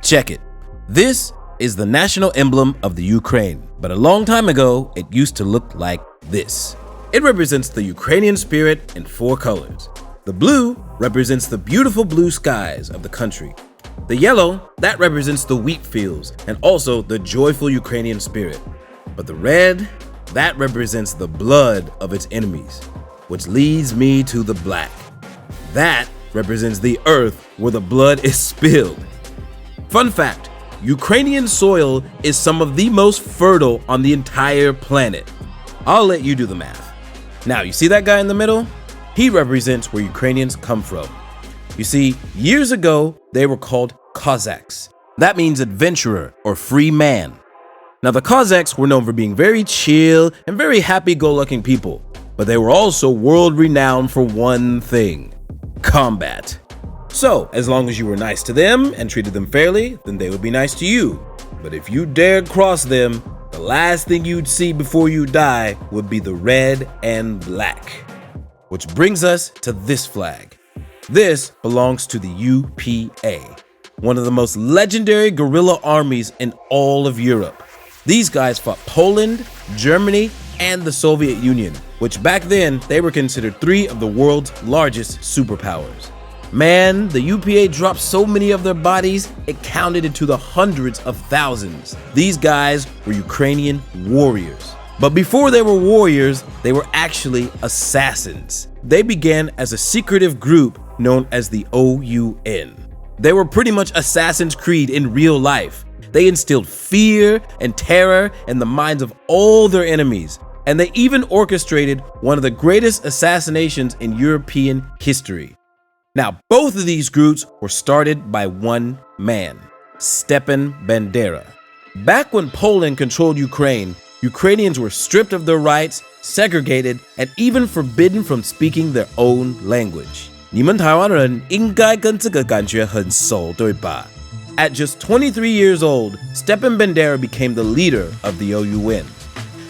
Check it. This is the national emblem of the Ukraine, but a long time ago, it used to look like this. It represents the Ukrainian spirit in 4 colors. The blue represents the beautiful blue skies of the country. The yellow, that represents the wheat fields and also the joyful Ukrainian spirit. But the red, that represents the blood of its enemies, which leads me to the black. That represents the earth where the blood is spilled. Fun fact, Ukrainian soil is some of the most fertile on the entire planet. I'll let you do the math. Now, you see that guy in the middle? He represents where Ukrainians come from. You see, years ago, they were called Cossacks. That means adventurer or free man. Now, the Cossacks were known for being very chill and very happy-go-lucky people, but they were also world-renowned for one thing: combat. So, as long as you were nice to them and treated them fairly, then they would be nice to you. But if you dared cross them, the last thing you'd see before you die would be the red and black. Which brings us to this flag. This belongs to the UPA, one of the most legendary guerrilla armies in all of Europe. These guys fought Poland, Germany, and the Soviet Union, which back then they were considered 3 of the world's largest superpowers. Man, the UPA dropped so many of their bodies, it counted into the hundreds of thousands. These guys were Ukrainian warriors. But before they were warriors, they were actually assassins. They began as a secretive group known as the OUN. They were pretty much Assassin's Creed in real life. They instilled fear and terror in the minds of all their enemies, and they even orchestrated one of the greatest assassinations in European history. Now, both of these groups were started by one man, Stepan Bandera. Back when Poland controlled Ukraine, Ukrainians were stripped of their rights, segregated, and even forbidden from speaking their own language. 你们台湾人应该跟这个感觉很熟，对吧? At just 23 years old, Stepan Bandera became the leader of the OUN.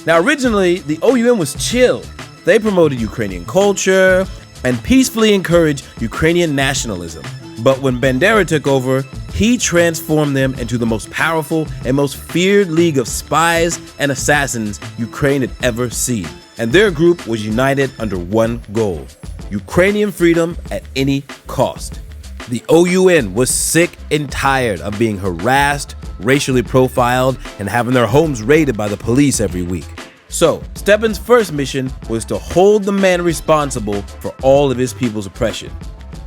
Now, originally, the OUN was chill. They promoted Ukrainian culture and peacefully encouraged Ukrainian nationalism. But when Bandera took over, he transformed them into the most powerful and most feared league of spies and assassins Ukraine had ever seen. And their group was united under one goal: Ukrainian freedom at any cost. The OUN was sick and tired of being harassed, racially profiled, and having their homes raided by the police every week. So, Stepan's first mission was to hold the man responsible for all of his people's oppression.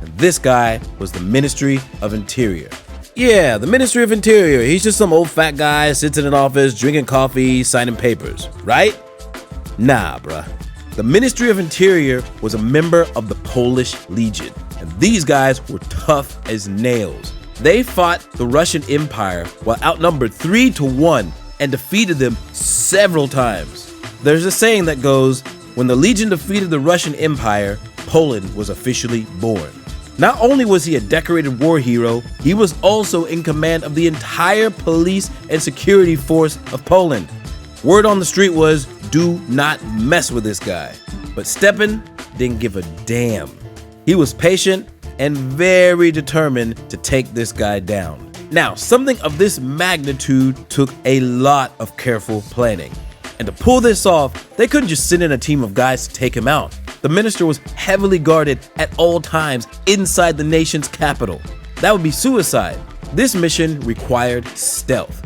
And this guy was the Ministry of Interior. Yeah, the Ministry of Interior. He's just some old fat guy, sits in an office, drinking coffee, signing papers, right? Nah, bruh. The Ministry of Interior was a member of the Polish Legion, and these guys were tough as nails. They fought the Russian Empire while outnumbered 3-1 and defeated them several times. There's a saying that goes, when the Legion defeated the Russian Empire, Poland was officially born. Not only was he a decorated war hero, he was also in command of the entire police and security force of Poland. Word on the street was, do not mess with this guy. But Stepan didn't give a damn. He was patient and very determined to take this guy down. Now, something of this magnitude took a lot of careful planning. And to pull this off, they couldn't just send in a team of guys to take him out. The minister was heavily guarded at all times inside the nation's capital. That would be suicide. This mission required stealth.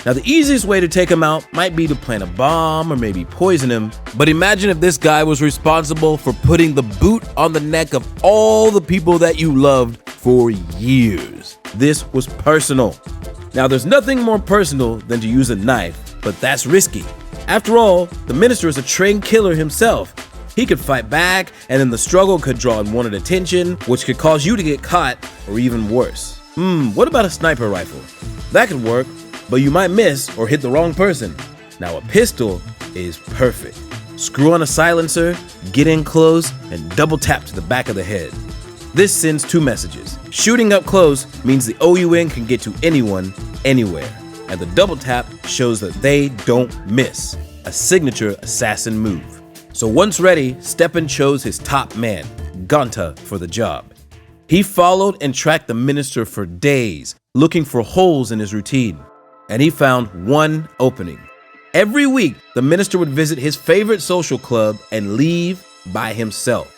Now, the easiest way to take him out might be to plant a bomb or maybe poison him. But imagine if this guy was responsible for putting the boot on the neck of all the people that you loved for years. This was personal. Now, there's nothing more personal than to use a knife, but that's risky. After all, the minister is a trained killer himself. He could fight back, and then the struggle could draw unwanted attention, which could cause you to get caught, or even worse. What about a sniper rifle? That could work, but you might miss or hit the wrong person. Now, a pistol is perfect. Screw on a silencer, get in close, and double tap to the back of the head. This sends 2 messages. Shooting up close means the OUN can get to anyone, anywhere. And the double tap shows that they don't miss, a signature assassin move. So once ready, Stepan chose his top man, Gonta, for the job. He followed and tracked the minister for days, looking for holes in his routine, and he found one opening. Every week, the minister would visit his favorite social club and leave by himself.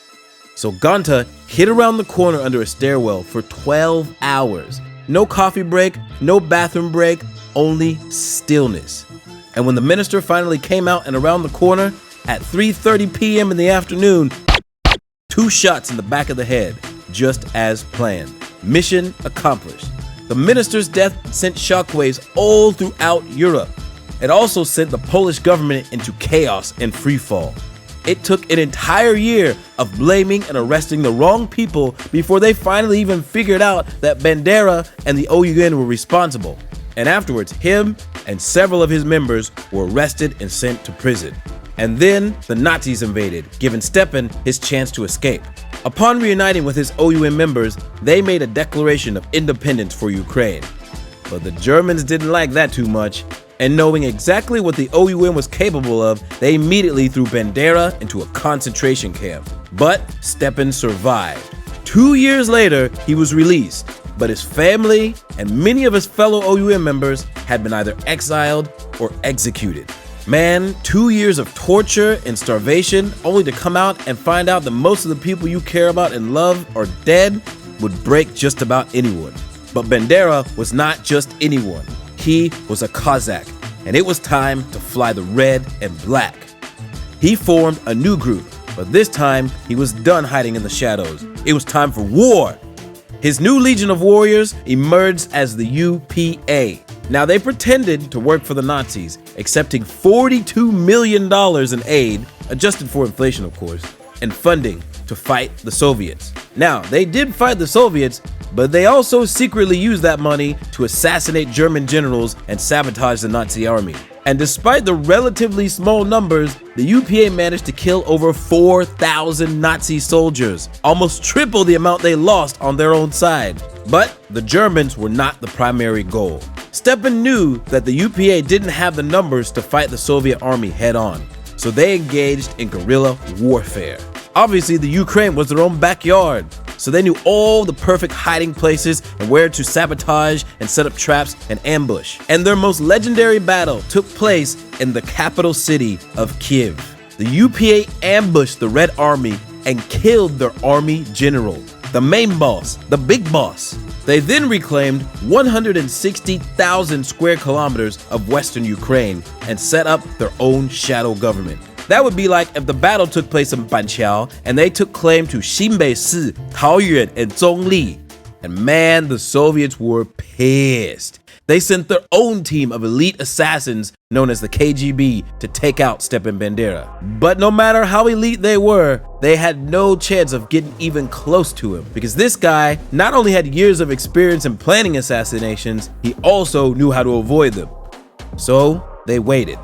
So Ganta hid around the corner under a stairwell for 12 hours. No coffee break, no bathroom break, only stillness. And when the minister finally came out and around the corner at 3:30 p.m. in the afternoon, 2 shots in the back of the head, just as planned. Mission accomplished. The minister's death sent shockwaves all throughout Europe. It also sent the Polish government into chaos and freefall. It took an entire year of blaming and arresting the wrong people before they finally even figured out that Bandera and the OUN were responsible. And afterwards, him and several of his members were arrested and sent to prison. And then the Nazis invaded, giving Stepan his chance to escape. Upon reuniting with his OUN members, they made a declaration of independence for Ukraine. But the Germans didn't like that too much, and knowing exactly what the OUN was capable of, they immediately threw Bandera into a concentration camp. But Stepan survived. 2 years later, he was released, but his family and many of his fellow OUN members had been either exiled or executed. Man, 2 years of torture and starvation, only to come out and find out that most of the people you care about and love are dead, would break just about anyone. But Bandera was not just anyone. He was a Cossack, and it was time to fly the red and black. He formed a new group, but this time he was done hiding in the shadows. It was time for war. His new legion of warriors emerged as the UPA. Now, they pretended to work for the Nazis, accepting $42 million in aid, adjusted for inflation, of course, and funding to fight the Soviets. Now, they did fight the Soviets, but they also secretly used that money to assassinate German generals and sabotage the Nazi army. And despite the relatively small numbers, the UPA managed to kill over 4,000 Nazi soldiers, almost triple the amount they lost on their own side. But the Germans were not the primary goal. Stepan knew that the UPA didn't have the numbers to fight the Soviet army head-on, so they engaged in guerrilla warfare. Obviously, the Ukraine was their own backyard, so they knew all the perfect hiding places and where to sabotage and set up traps and ambush. And their most legendary battle took place in the capital city of Kiev. The UPA ambushed the Red Army and killed their army general, the main boss, the big boss. They then reclaimed 160,000 square kilometers of western Ukraine and set up their own shadow government. That would be like if the battle took place in Banqiao and they took claim to Xinbei-Si, Taoyuan, and Zhongli. And man, the Soviets were pissed. They sent their own team of elite assassins known as the KGB to take out Stepan Bandera. But no matter how elite they were, they had no chance of getting even close to him, because this guy not only had years of experience in planning assassinations, he also knew how to avoid them. So they waited.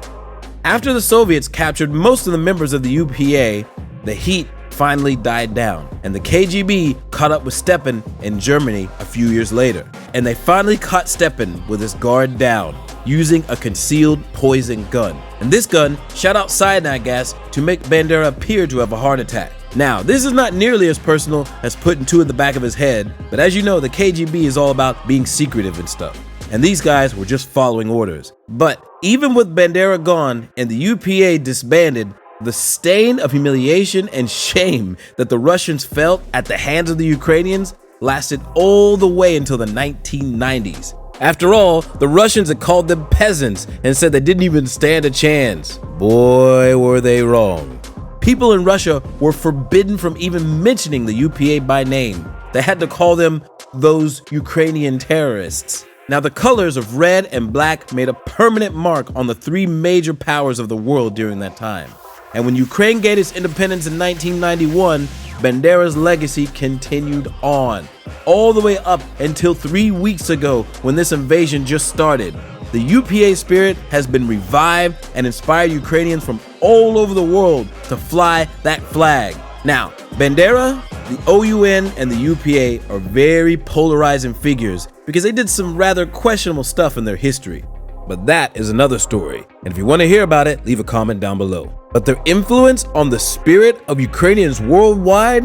After the Soviets captured most of the members of the UPA, the heat finally died down, and the KGB caught up with Stepan in Germany a few years later. And they finally caught Stepan with his guard down, using a concealed poison gun. And this gun shot out cyanide gas to make Bandera appear to have a heart attack. Now, this is not nearly as personal as putting 2 in the back of his head, but as you know, the KGB is all about being secretive and stuff. And these guys were just following orders. But even with Bandera gone and the UPA disbanded, the stain of humiliation and shame that the Russians felt at the hands of the Ukrainians lasted all the way until the 1990s. After all, the Russians had called them peasants and said they didn't even stand a chance. Boy, were they wrong. People in Russia were forbidden from even mentioning the UPA by name. They had to call them those Ukrainian terrorists. Now, the colors of red and black made a permanent mark on the 3 major powers of the world during that time. And when Ukraine gained its independence in 1991, Bandera's legacy continued on, all the way up until 3 weeks ago when this invasion just started. The UPA spirit has been revived and inspired Ukrainians from all over the world to fly that flag. Now, Bandera, the OUN, and the UPA are very polarizing figures because they did some rather questionable stuff in their history. But that is another story, and if you want to hear about it, leave a comment down below. But their influence on the spirit of Ukrainians worldwide,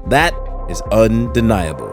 that is undeniable.